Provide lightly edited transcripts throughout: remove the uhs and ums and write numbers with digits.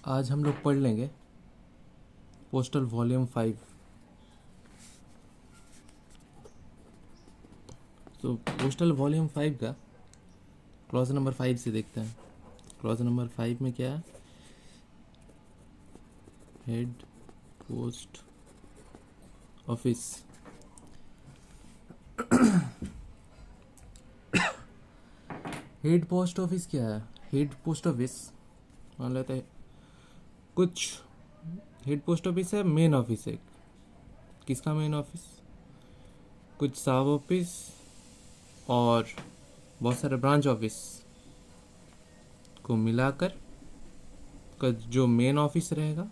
आज हम लोग पढ़ लेंगे पोस्टल वॉल्यूम 5। तो पोस्टल वॉल्यूम 5 का क्लॉज नंबर 5 से देखते हैं। क्लॉज नंबर 5 में क्या है? Head post office. Head post office क्या है? हेड पोस्ट ऑफिस मान लेते हैं कुछ हेड पोस्ट ऑफिस है, मेन ऑफिस है। किसका मेन ऑफिस? कुछ सब ऑफिस और बहुत सारे ब्रांच ऑफिस को मिलाकर का जो मेन ऑफिस रहेगा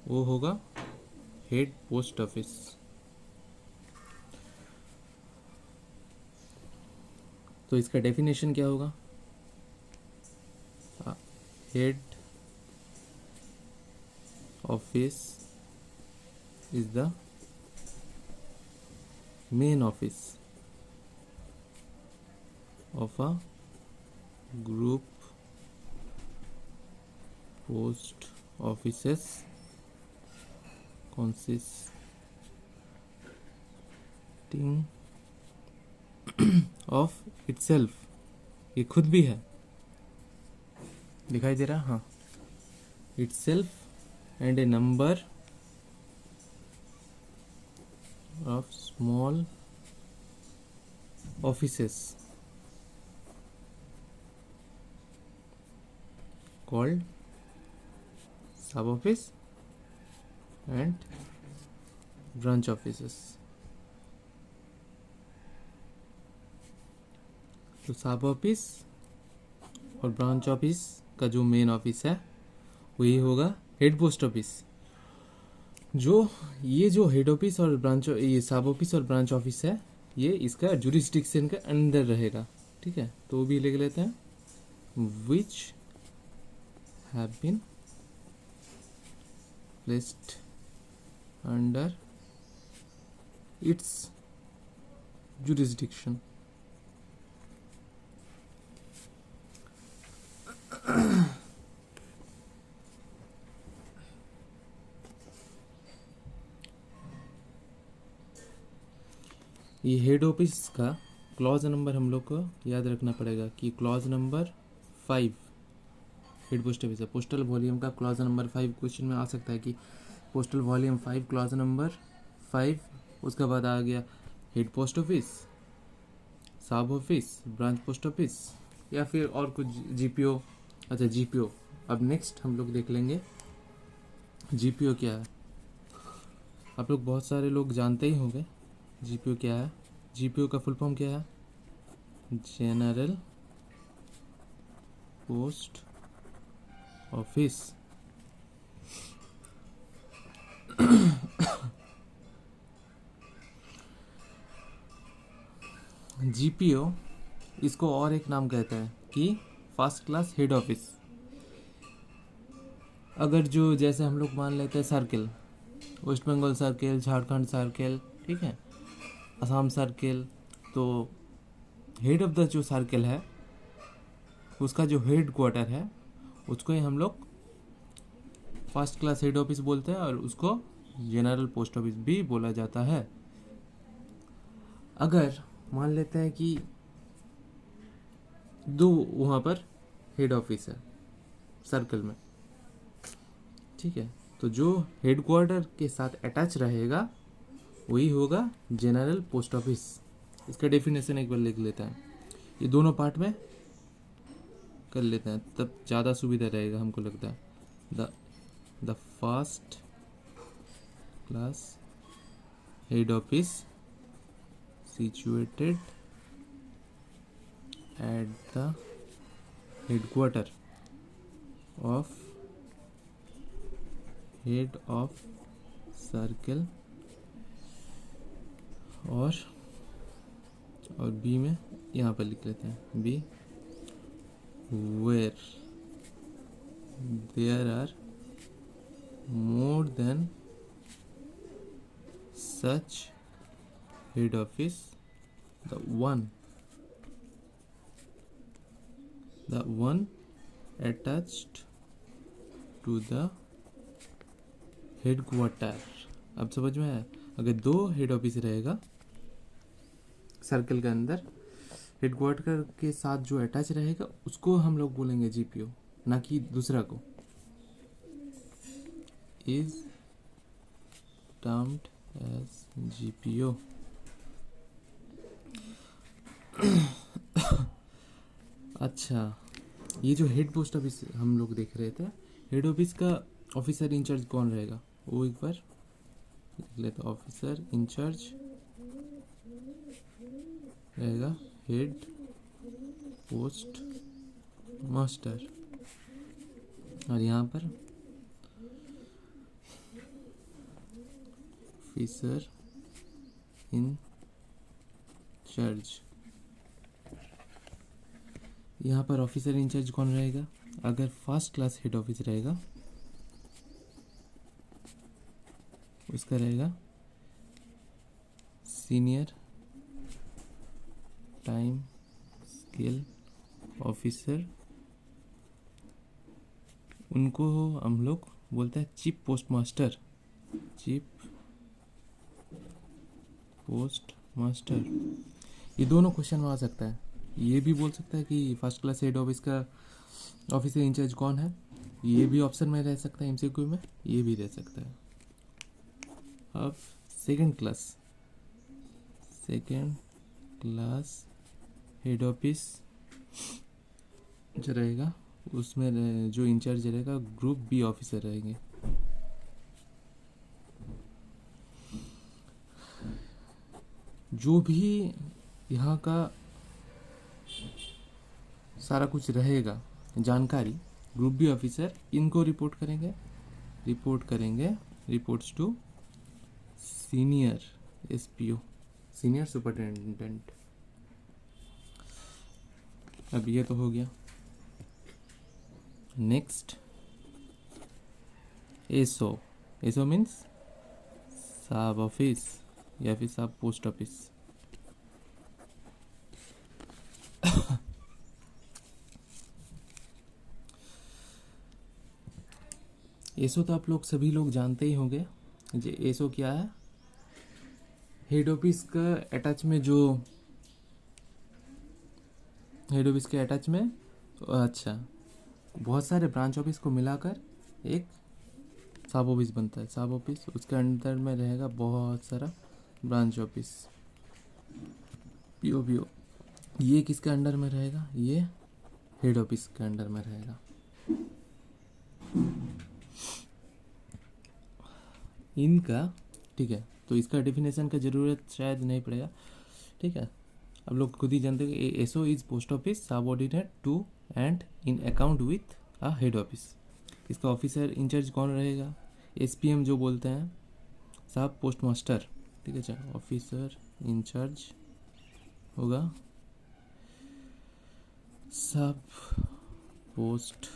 वो होगा हेड पोस्ट ऑफिस। तो इसका डेफिनेशन क्या होगा? Head office is the main office of a group post offices consisting of itself। ये खुद भी है, दिखाई दे रहा? हाँ, itself and a number of small offices called sub office and branch offices। तो सब ऑफिस और ब्रांच ऑफिस का जो मेन ऑफिस है वही होगा हेड पोस्ट ऑफिस। जो हेड ऑफिस और ब्रांच, ये सब ऑफिस और ब्रांच ऑफिस है, ये इसका जुरिस्डिक्शन के अंदर रहेगा। ठीक है, तो वो भी लिख लेते हैं, which have been placed under its jurisdiction. ये हेड ऑफिस का क्लॉज नंबर हम लोग को याद रखना पड़ेगा कि clause number 5 head post office है। पोस्टल वॉल्यूम का क्लॉज नंबर 5 क्वेश्चन में आ सकता है कि पोस्टल वॉल्यूम 5 क्लॉज नंबर 5, उसके बाद आ गया हेड पोस्ट ऑफिस, सब ऑफिस, ब्रांच पोस्ट ऑफिस या फिर और कुछ जीपीओ। अच्छा, जीपीओ अब नेक्स्ट हम लोग देख लेंगे जीपीओ क्या है। आप लोग बहुत सारे लोग जानते ही होंगे जीपीओ क्या है। जीपीओ का फुल फॉर्म क्या है? General post office. जीपीओ इसको और एक नाम कहता है कि फर्स्ट क्लास हेड ऑफिस। अगर जो जैसे हम लोग मान लेते हैं circle, West Bengal circle, Jharkhand circle, ठीक है, असम सर्किल, तो हेड ऑफ द जो सर्किल है उसका जो हेड क्वार्टर है उसको ही हम लोग फर्स्ट क्लास हेड ऑफिस बोलते हैं और उसको जनरल पोस्ट ऑफिस भी बोला जाता है। अगर मान लेते हैं कि दो वहाँ पर हेड ऑफिस है सर्कल में, ठीक है, तो जो हेड क्वार्टर के साथ अटैच रहेगा वही होगा जनरल पोस्ट ऑफिस। इसका डेफिनेशन एक बार लिख लेते हैं, ये दोनों पार्ट में कर लेते हैं तब ज़्यादा सुविधा रहेगा हमको लगता है। The first class head office situated at the headquarter of head of circle और बी में यहाँ पर लिख लेते हैं B where there are more than such head office, the one attached to the head quarter. अब समझ में आया? अगर दो हेड ऑफिस रहेगा सर्कल के अंदर, हेड क्वार्टर के साथ जो अटैच रहेगा उसको हम लोग बोलेंगे जीपीओ, ना कि दूसरा को। Is termed as GPO. अच्छा, ये जो हेड पोस्ट ऑफिस हम लोग देख रहे थे, हेड ऑफिस का ऑफिसर इंचार्ज कौन रहेगा वो एक बार लिख लेते। ऑफिसर इंचार्ज रहेगा हेड पोस्ट मास्टर, और यहाँ पर ऑफिसर इंचार्ज। यहाँ पर ऑफिसर इंचार्ज कौन रहेगा? अगर फर्स्ट क्लास हेड ऑफिस रहेगा उसका रहेगा सीनियर टाइम स्केल ऑफिसर। उनको हम लोग बोलते हैं chief post master. Chief post master. ये दोनों क्वेश्चन में आ सकता है। ये भी बोल सकता है कि फर्स्ट क्लास हेड ऑफिस का ऑफिसर इंचार्ज कौन है, ये भी ऑप्शन में रह सकता है एमसीक्यू में, ये भी रह सकता है। अब सेकंड क्लास हेड ऑफिस जो रहेगा उसमें जो इंचार्ज रहेगा ग्रुप बी ऑफिसर रहेंगे। जो भी यहाँ का सारा कुछ रहेगा जानकारी, ग्रुप बी ऑफिसर इनको रिपोर्ट करेंगे reports to senior SPO, senior superintendent. अब ये तो हो गया। Next SO means sub office या फिर सब पोस्ट ऑफिस। एसओ तो आप लोग सभी लोग जानते ही होंगे। जी, एसओ क्या है? हेड ऑफिस का अटैच में जो हेड ऑफिस के अटैच में अच्छा बहुत सारे ब्रांच ऑफिस को मिलाकर एक सब ऑफिस बनता है। सब ऑफिस उसके अंदर में रहेगा बहुत सारा ब्रांच ऑफिस। पीओ ये किसके अंडर में रहेगा? ये हेड ऑफिस के अंडर में रहेगा। इनका ठीक है, तो इसका डेफिनेशन का ज़रूरत शायद नहीं पड़ेगा। ठीक है, अब लोग खुद ही जानते हैं कि SO is post office subordinate to and in account with a head office. इसका ऑफिसर इंचार्ज कौन रहेगा? एसपीएम जो बोलते हैं, सब पोस्ट मास्टर। ठीक है, अच्छा, ऑफिसर इंचार्ज होगा सब पोस्ट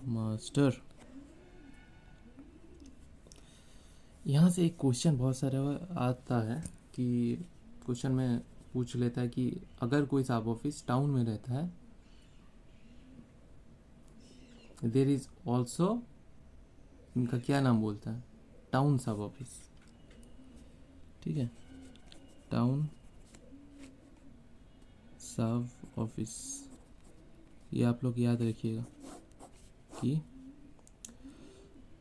मास्टर। यहाँ से एक क्वेश्चन बहुत सारा आता है कि क्वेश्चन में पूछ लेता है कि अगर कोई सब ऑफिस टाउन में रहता है, देयर इज ऑल्सो, इनका क्या नाम बोलता है? टाउन सब ऑफिस। ठीक है, टाउन सब ऑफिस। ये आप लोग याद रखिएगा कि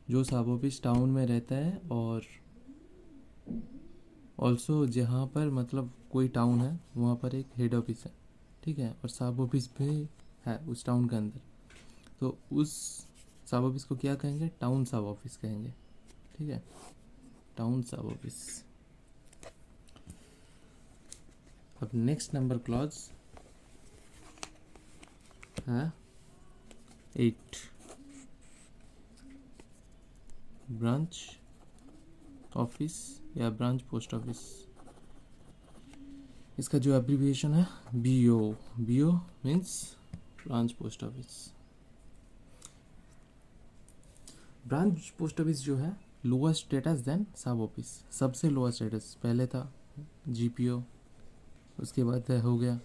जो सब ऑफिस टाउन में रहता है और ऑल्सो जहाँ पर मतलब कोई टाउन है वहाँ पर एक हेड ऑफिस है। ठीक है, और सब ऑफिस भी है उस टाउन के अंदर, तो उस सब ऑफिस को क्या कहेंगे? टाउन सब ऑफिस कहेंगे। ठीक है, टाउन सब ऑफिस। अब नेक्स्ट नंबर क्लॉज है 8, ब्रांच ऑफिस या ब्रांच पोस्ट ऑफिस। इसका जो एब्रीविएशन है BO means branch post office. Branch post office जो है lower status than sub office, सबसे लोअर स्टेटस। पहले था जीपीओ, उसके बाद हो गया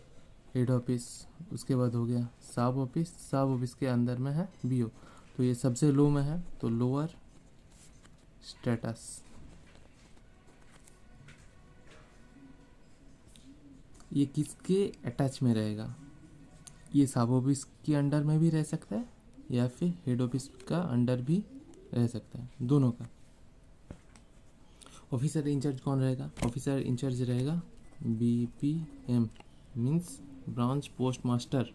हेड ऑफिस, उसके बाद हो गया सब ऑफिस, सब ऑफिस के अंदर में है बीओ। तो तो ये सबसे लो में है तो लोअर स्टेटस। ये किसके अटैच में रहेगा? ये सब ऑफिस के अंडर में भी रह सकता है या फिर हेड ऑफिस का अंडर भी रह सकता है, दोनों का। ऑफिसर इंचार्ज कौन रहेगा? ऑफिसर इंचार्ज रहेगा BPM, means branch post master.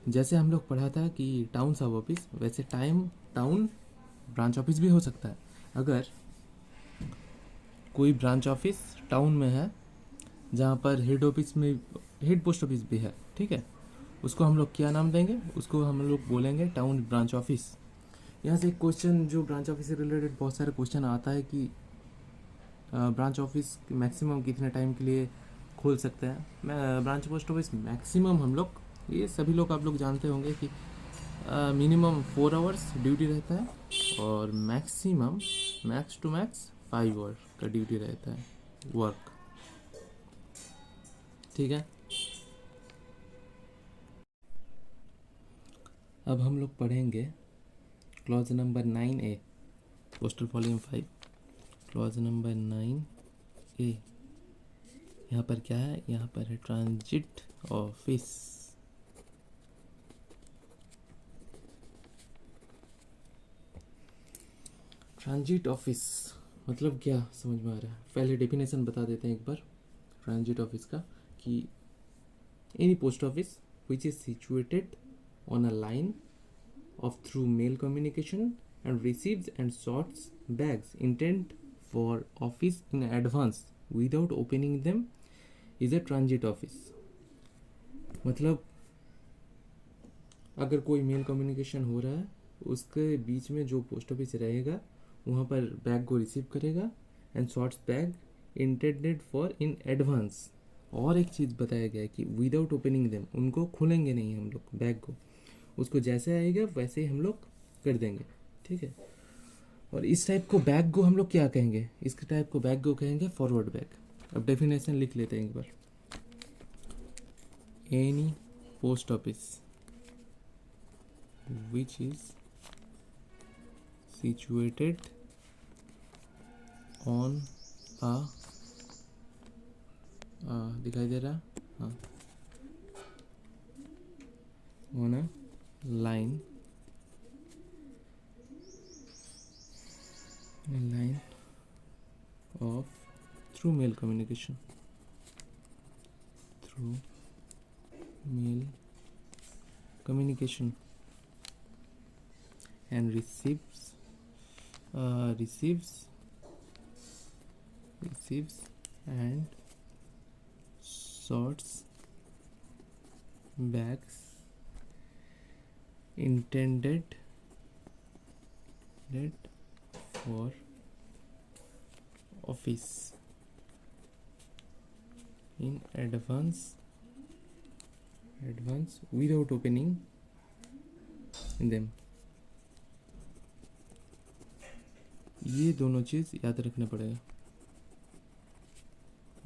जैसे हम लोग पढ़ा था कि टाउन सब ऑफिस, वैसे टाउन ब्रांच ऑफिस भी हो सकता है। अगर कोई ब्रांच ऑफिस टाउन में है जहाँ पर हेड ऑफिस में हेड पोस्ट ऑफिस भी है, ठीक है, उसको हम लोग क्या नाम देंगे? उसको हम लोग बोलेंगे टाउन ब्रांच ऑफिस। यहाँ से एक क्वेश्चन जो ब्रांच ऑफिस से रिलेटेड बहुत सारे क्वेश्चन आता है कि ब्रांच ऑफिस मैक्सिमम कितने टाइम के लिए खोल सकते हैं। ब्रांच पोस्ट ऑफिस मैक्सिमम हम लोग, ये सभी लोग आप लोग जानते होंगे कि मिनिमम 4 आवर्स ड्यूटी रहता है और maximum max to max 5 hour का ड्यूटी रहता है वर्क, ठीक है। अब हम लोग पढ़ेंगे clause number 9A, postal volume 5, clause number 9A। यहाँ पर क्या है? यहाँ पर है ट्रांजिट ऑफिस। ट्रांजिट ऑफिस मतलब क्या समझ में आ रहा है? पहले डेफिनेशन बता देते हैं एक बार ट्रांजिट ऑफिस का, कि any post office which is situated on a line of through mail communication and receives and sorts bags intended for office in advance without opening them is a transit office। मतलब अगर कोई mail communication हो रहा है, उसके बीच में जो post office रहेगा वहाँ पर बैग को रिसीव करेगा and sorts bags intended for in advance. और एक चीज़ बताया गया है कि विदाउट ओपनिंग देम, उनको खोलेंगे नहीं हम लोग बैग को, उसको जैसे आएगा वैसे ही हम लोग कर देंगे, ठीक है। और इस टाइप को बैग को हम लोग क्या कहेंगे? इस टाइप को बैग को कहेंगे फॉरवर्ड बैग। अब डेफिनेशन लिख लेते हैं एक बार। Any post office which is situated on a, दिखाई दे रहा? हाँ, on a line of through mail communication and receives and sorts bags intended for office in advance without opening them। ये दोनों चीज याद रखना पड़ेगा।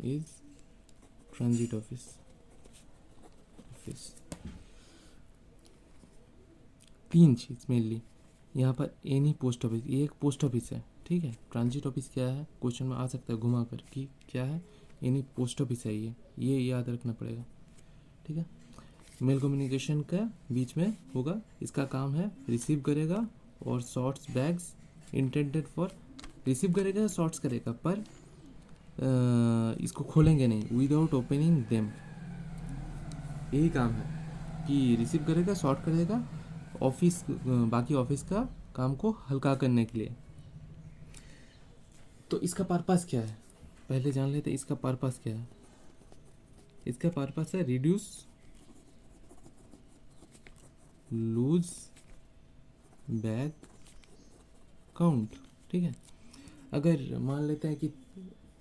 इज ट्रांजिट ऑफिस तीन चीज मेनली यहाँ पर। एनी पोस्ट ऑफिस, ये एक पोस्ट ऑफिस है, ठीक है। ट्रांजिट ऑफिस क्या है? क्वेश्चन में आ सकता है घुमा कर कि क्या है। एनी पोस्ट ऑफिस है ये याद रखना पड़ेगा, ठीक है। मेल कम्युनिकेशन का बीच में होगा, इसका काम है रिसीव करेगा और shorts bags intended for, receive करेगा शॉर्ट्स करेगा, पर इसको खोलेंगे नहीं विदाउट ओपनिंग देम। यही काम है कि रिसीव करेगा, शॉर्ट करेगा, ऑफिस बाकी ऑफिस का काम को हल्का करने के लिए। तो इसका पर्पस क्या है पहले जान लेते। इसका पर्पस क्या है? इसका पर्पस है रिड्यूस लूज बैग काउंट, ठीक है। अगर मान लेते हैं कि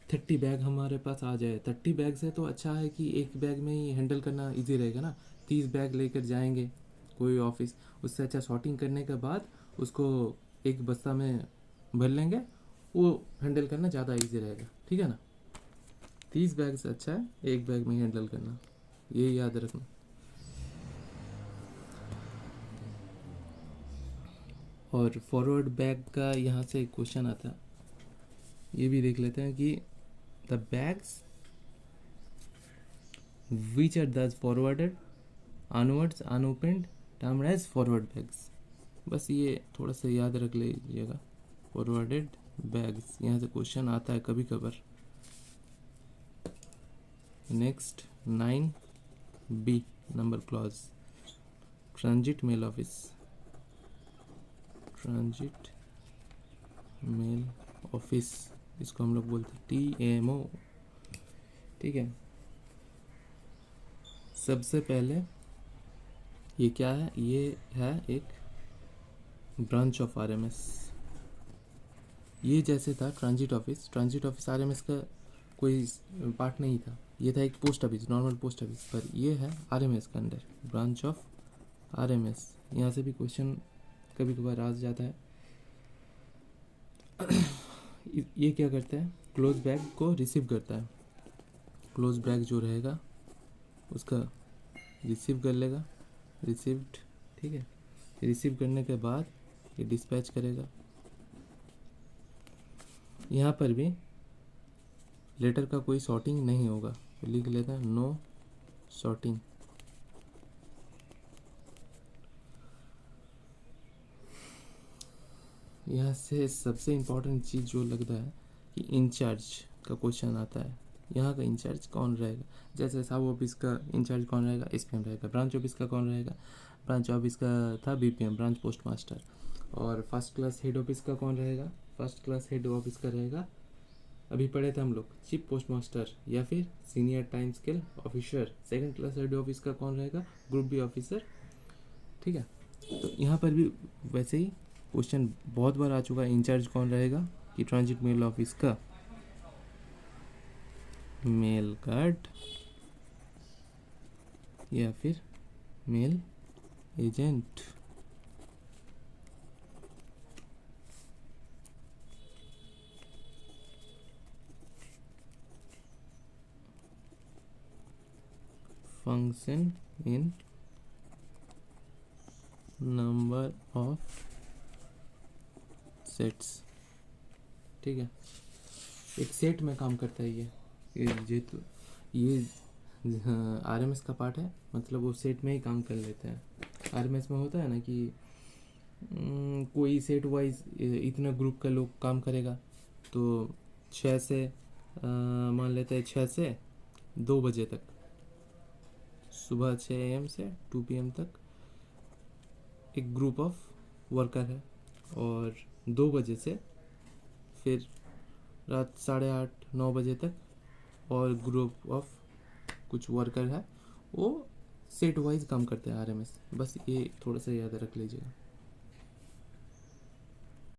30 बैग हमारे पास आ जाए, 30 बैग्स है तो अच्छा है कि एक बैग में ही हैंडल करना इजी रहेगा ना। 30 बैग लेकर जाएंगे कोई ऑफिस, उससे अच्छा शॉर्टिंग करने के बाद उसको एक बस्ता में भर लेंगे, वो हैंडल करना ज़्यादा इजी रहेगा, ठीक है ना। 30 बैग से अच्छा है एक बैग में ही हैंडल करना, ये याद रखना। और फॉरवर्ड बैग का यहाँ से एक क्वेश्चन आता है, ये भी देख लेते हैं कि the bags which are thus forwarded onwards unopened termed as forward bags. बस ये थोड़ा सा याद रख लीजिएगा, फॉरवर्डेड बैग्स, यहाँ से क्वेश्चन आता है कभी कभार। Next 9B number clause, transit mail office, transit mail office, इसको हम लोग बोलते हैं TMO। ठीक है, सबसे पहले ये क्या है, ये है एक ब्रांच ऑफ RMS। ये जैसे था ट्रांजिट ऑफिस RMS का कोई पार्ट नहीं था, ये था एक post office, normal post office, पर ये है RMS का अंडर, ब्रांच ऑफ RMS। यहाँ से भी क्वेश्चन कभी कभार आ जाता है। ये क्या करता है, क्लोज बैग को रिसीव करता है, क्लोज बैग जो रहेगा उसका रिसीव कर लेगा, रिसीव्ड। ठीक है, रिसीव करने के बाद ये डिस्पैच करेगा। यहाँ पर भी लेटर का कोई सॉर्टिंग नहीं होगा, तो लिख लेते हैं नो सॉर्टिंग। यहाँ से सबसे इम्पोर्टेंट चीज़ जो लगता है कि इंचार्ज का क्वेश्चन आता है, यहाँ का इंचार्ज कौन रहेगा। जैसे सब ऑफिस का इंचार्ज कौन रहेगा, SPM रहेगा। ब्रांच ऑफिस का कौन रहेगा, ब्रांच ऑफिस का था BPM, ब्रांच पोस्ट मास्टर। और फर्स्ट क्लास हेड ऑफिस का कौन रहेगा, फर्स्ट क्लास हेड ऑफिस का रहेगा, अभी पढ़े थे हम लोग, चीफ पोस्ट मास्टर या फिर senior time scale officer. Second class head office का कौन रहेगा, ग्रुप B ऑफिसर। ठीक है, तो यहाँ पर भी वैसे ही क्वेश्चन बहुत बार आ चुका है, इंचार्ज कौन रहेगा कि ट्रांजिट मेल ऑफिस का मेल गार्ड या फिर mail agent. Function in number of sets. ठीक है, एक सेट में काम करता है ये RMS का पार्ट है, मतलब वो सेट में ही काम कर लेते हैं। RMS में होता है ना कि कोई सेट वाइज इतना ग्रुप का लोग काम करेगा, तो 6 से मान लेते हैं 6 से 2 बजे तक, सुबह 6 AM से 2 PM तक एक ग्रुप ऑफ वर्कर है, और 2 बजे से फिर रात 8:30-9 बजे तक और ग्रुप ऑफ कुछ वर्कर है, वो सेट वाइज काम करते हैं RMS। बस ये थोड़ा सा याद रख लीजिएगा।